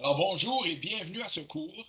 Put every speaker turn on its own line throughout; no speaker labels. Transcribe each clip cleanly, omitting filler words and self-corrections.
Alors bonjour et bienvenue à ce cours.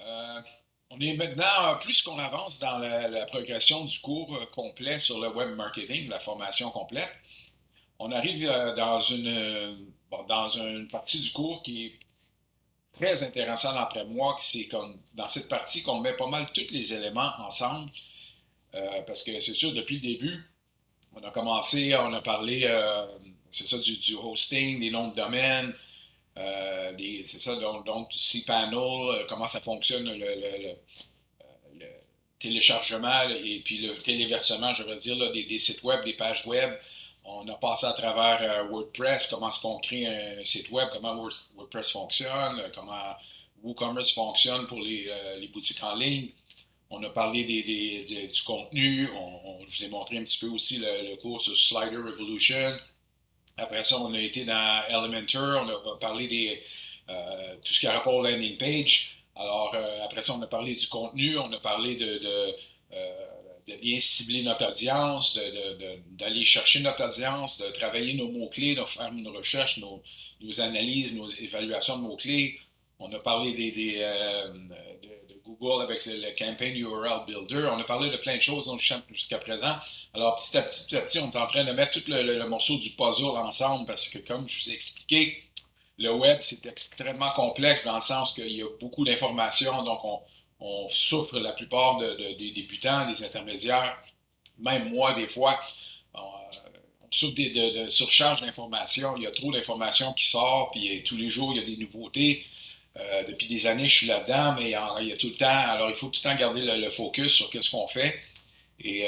Euh, on est maintenant, plus qu'on avance dans la progression du cours complet sur le web marketing, la formation complète, on arrive dans une partie du cours qui est très intéressante d'après moi, c'est comme dans cette partie qu'on met pas mal tous les éléments ensemble, parce que c'est sûr, depuis le début, on a commencé, on a parlé, c'est ça, du hosting, des noms de domaine, c'est ça, donc du cPanel, comment ça fonctionne, le téléchargement et puis le téléversement, je veux dire, là, des sites web, des pages web. On a passé à travers WordPress, comment est-ce qu'on crée un site web, comment WordPress fonctionne, comment WooCommerce fonctionne pour les boutiques en ligne. On a parlé du contenu. Je vous ai montré un petit peu aussi le cours sur Slider Revolution. Après ça, on a été dans Elementor, on a parlé tout ce qui a rapport au landing page. Alors, après ça, on a parlé du contenu, on a parlé de bien cibler notre audience, d'aller chercher notre audience, de travailler nos mots-clés, de faire nos recherches, nos analyses, nos évaluations de mots-clés. On a parlé de Google avec le Campaign URL Builder. On a parlé de plein de choses jusqu'à présent. Alors, petit à petit, on est en train de mettre tout le morceau du puzzle ensemble parce que, comme je vous ai expliqué, le web, c'est extrêmement complexe dans le sens qu'il y a beaucoup d'informations. Donc, on souffre la plupart des débutants, des intermédiaires, même moi, des fois, on souffre de surcharge d'informations. Il y a trop d'informations qui sortent, puis tous les jours, il y a des nouveautés. Depuis des années, je suis là-dedans, mais il y a tout le temps. Alors, il faut tout le temps garder le focus sur qu'est-ce qu'on fait et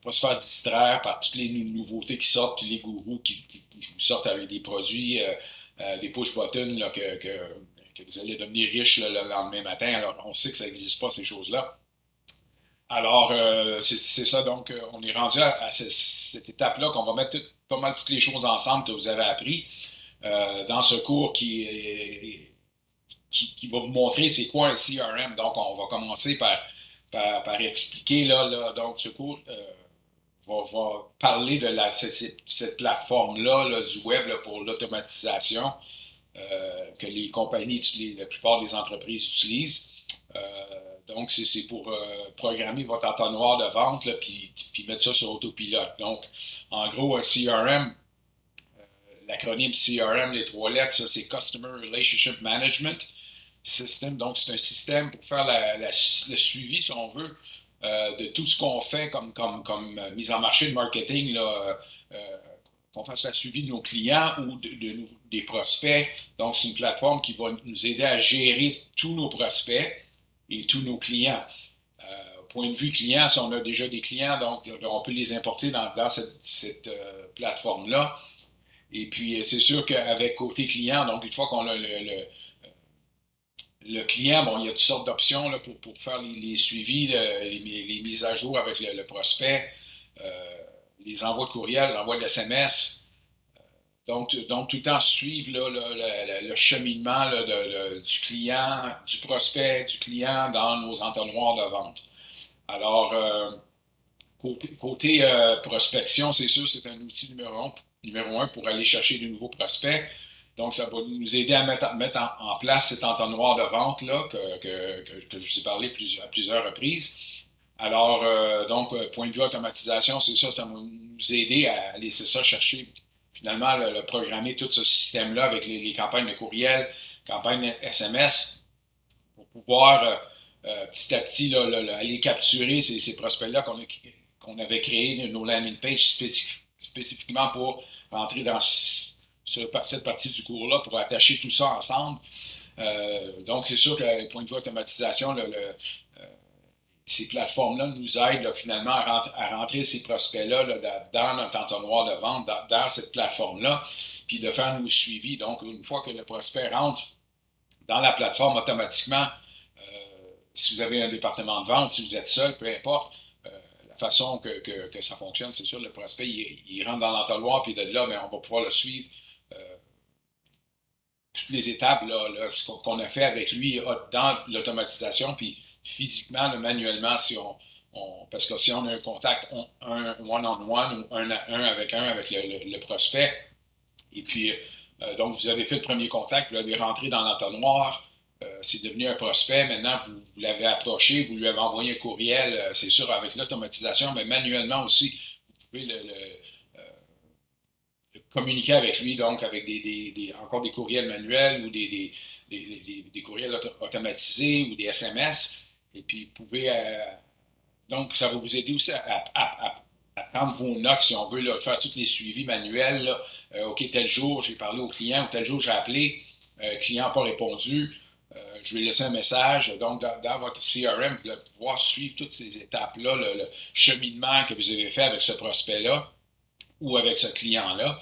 pas se faire distraire par toutes les nouveautés qui sortent, puis les gourous qui sortent avec des produits, des push buttons là, que vous allez devenir riche le lendemain matin. Alors, on sait que ça n'existe pas, ces choses-là. Alors, c'est ça, donc, on est rendu à cette étape-là qu'on va mettre pas mal toutes les choses ensemble que vous avez appris dans ce cours qui va vous montrer c'est quoi un CRM. Donc, on va commencer par expliquer, donc, ce cours va parler de cette plateforme-là du web là, pour l'automatisation que les compagnies, la plupart des entreprises utilisent. Donc, c'est pour programmer votre entonnoir de vente, là, puis mettre ça sur autopilote. Donc, en gros, un CRM, l'acronyme CRM, les trois lettres, ça, c'est Customer Relationship Management System. Donc, c'est un système pour faire le suivi, si on veut, de tout ce qu'on fait comme mise en marché de marketing, là, qu'on fasse le suivi de nos clients ou des prospects. Donc, c'est une plateforme qui va nous aider à gérer tous nos prospects et tous nos clients. Au point de vue client, si on a déjà des clients, donc on peut les importer dans cette plateforme-là. Et puis, c'est sûr qu'avec côté client, donc une fois qu'on a le client, bon, il y a toutes sortes d'options là, pour faire les suivis, les mises à jour avec le prospect, euh, les envois de courriel, les envois de SMS. Donc, tout le temps suivre là, le cheminement là, du client, du prospect, du client dans nos entonnoirs de vente. Alors, côté prospection, c'est sûr, c'est un outil numéro un pour aller chercher de nouveaux prospects. Donc, ça va nous aider à mettre en place cet entonnoir de vente-là que je vous ai parlé à plusieurs reprises. Alors, donc, point de vue automatisation, c'est ça va nous aider à laisser ça chercher, finalement, le programmer tout ce système-là avec les campagnes de courriel, campagnes SMS, pour pouvoir petit à petit là, aller capturer ces prospects-là qu'on avait créés, nos landing pages spécifiquement pour rentrer dans cette partie du cours-là, pour attacher tout ça ensemble. Donc, c'est sûr que, point de vue automatisation, ces plateformes-là nous aident là, finalement à rentrer ces prospects-là là, dans notre entonnoir de vente, dans cette plateforme-là, puis de faire nos suivis. Donc, une fois que le prospect rentre dans la plateforme automatiquement, si vous avez un département de vente, si vous êtes seul, peu importe, la façon que ça fonctionne, c'est sûr, le prospect, il rentre dans l'entonnoir, puis de là, bien, on va pouvoir le suivre toutes les étapes qu'on a fait avec lui dans l'automatisation, puis physiquement, manuellement, parce que si on a un contact un one-on-one ou un à un avec le prospect, et puis Donc, vous avez fait le premier contact, vous l'avez rentré dans l'entonnoir, c'est devenu un prospect. Maintenant, vous l'avez approché, vous lui avez envoyé un courriel, c'est sûr, avec l'automatisation, mais manuellement aussi, vous pouvez communiquer avec lui, donc avec encore des courriels manuels ou des courriels automatisés ou des SMS. Et puis, vous pouvez donc, ça va vous aider aussi à prendre vos notes, si on veut, là, faire tous les suivis manuels. Là. OK, tel jour, j'ai parlé au client, ou tel jour, j'ai appelé, le client n'a pas répondu, je lui ai laissé un message. Donc, dans votre CRM, vous allez pouvoir suivre toutes ces étapes-là, le cheminement que vous avez fait avec ce prospect-là ou avec ce client-là.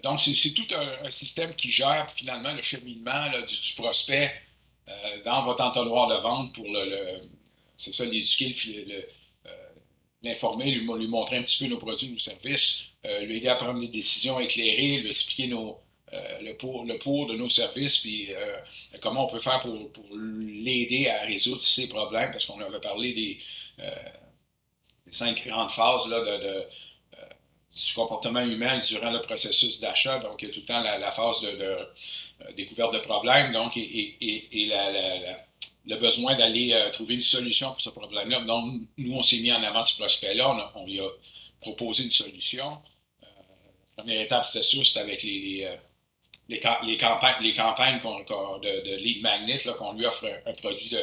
Donc, c'est tout un système qui gère finalement le cheminement là, du prospect dans votre entonnoir de vente pour c'est ça, l'éduquer, l'informer, lui montrer un petit peu nos produits, nos services, lui aider à prendre des décisions éclairées, lui expliquer le pour de nos services, puis comment on peut faire pour l'aider à résoudre ses problèmes, parce qu'on avait parlé euh, des 5 grandes phases là, du comportement humain durant le processus d'achat. Donc, il y a tout le temps la phase de découverte de problèmes, donc, et le besoin d'aller trouver une solution pour ce problème-là. Donc, nous, on s'est mis en avant ce prospect-là, on lui a proposé une solution. La première étape, c'était sûr, c'était avec les campagnes de lead magnet, qu'on lui offre un produit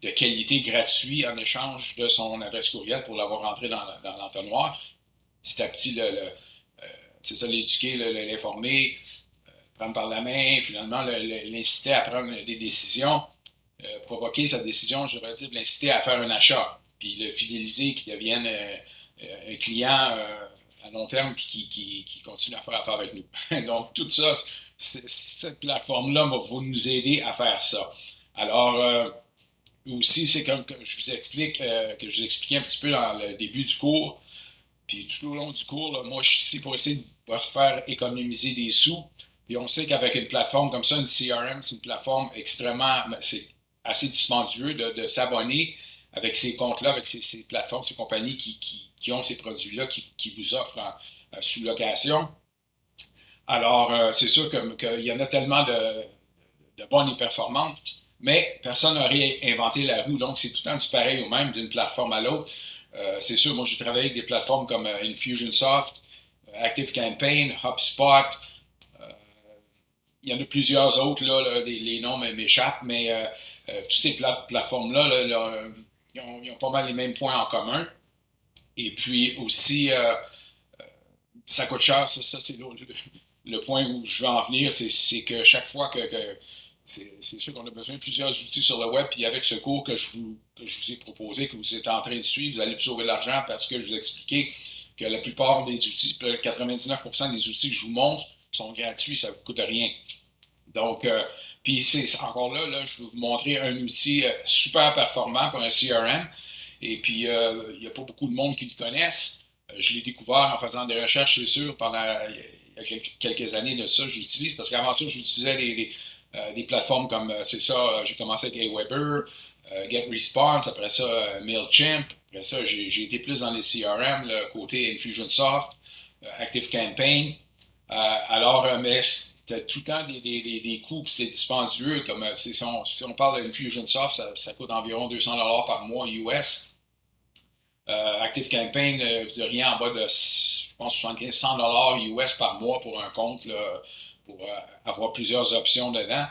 de qualité gratuit en échange de son adresse courriel pour l'avoir rentré dans l'entonnoir. Petit à petit, c'est ça, l'éduquer, l'informer, prendre par la main, finalement, l'inciter à prendre des décisions, provoquer sa décision, je devrais dire, l'inciter à faire un achat, puis le fidéliser, qu'il devienne un client à long terme, puis qui continue à faire affaire avec nous. Donc, tout ça, cette plateforme-là va nous aider à faire ça. Alors, aussi, c'est comme que je vous explique, que je vous expliquais un petit peu dans le début du cours, puis tout au long du cours, là, moi, je suis ici pour essayer de faire économiser des sous. Puis on sait qu'avec une plateforme comme ça, une CRM, c'est une plateforme extrêmement, c'est assez dispendieux de s'abonner avec ces comptes-là, avec ces plateformes, ces compagnies qui ont ces produits-là, qui vous offrent sous location. Alors, c'est sûr qu'il y en a tellement de bonnes et performantes, mais personne n'a réinventé la roue. Donc, c'est tout le temps du pareil au même d'une plateforme à l'autre. C'est sûr, moi, j'ai travaillé avec des plateformes comme Infusionsoft, ActiveCampaign, HubSpot. Euh, il y en a plusieurs autres, là, les noms m'échappent, mais toutes ces plateformes-là, là, ils ont pas mal les mêmes points en commun. Et puis aussi, ça coûte cher, ça c'est le point où je veux en venir, c'est que chaque fois c'est sûr qu'on a besoin de plusieurs outils sur le web, puis avec ce cours que je vous ai proposé, que vous êtes en train de suivre, vous allez vous sauver de l'argent parce que je vous ai expliqué que la plupart des outils, 99% des outils que je vous montre sont gratuits, ça ne vous coûte rien. Donc, puis c'est encore là, je vais vous montrer un outil super performant pour un CRM. Et puis, il n'y a pas beaucoup de monde qui le connaissent. Je l'ai découvert en faisant des recherches, c'est sûr, pendant il y a quelques années de ça, j'utilise, parce qu'avant ça, j'utilisais des plateformes comme, c'est ça, j'ai commencé avec Aweber, GetResponse, après ça, MailChimp, après ça, j'ai été plus dans les CRM, le côté Infusionsoft, ActiveCampaign. Mais c'était tout le temps des coûts, puis c'est dispendieux, comme si on parle d'Infusionsoft, ça coûte environ 200 $ par mois US. ActiveCampaign, vous n'avez rien en bas de, je pense, 75-100 $ US par mois pour un compte, là, pour avoir plusieurs options dedans.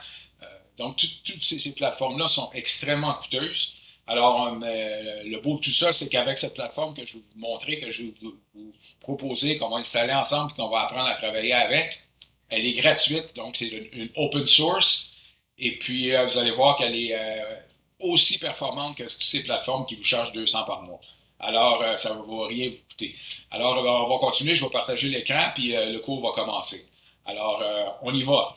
Donc, toutes ces plateformes-là sont extrêmement coûteuses. Alors, le beau de tout ça, c'est qu'avec cette plateforme que je vais vous montrer, que je vais vous proposer, qu'on va installer ensemble, qu'on va apprendre à travailler avec, elle est gratuite, donc c'est une open source. Et puis, vous allez voir qu'elle est aussi performante que toutes ces plateformes qui vous chargent 200 par mois. Alors, ça ne va rien vous coûter. Alors, on va continuer, je vais partager l'écran, puis le cours va commencer. Alors, on y va.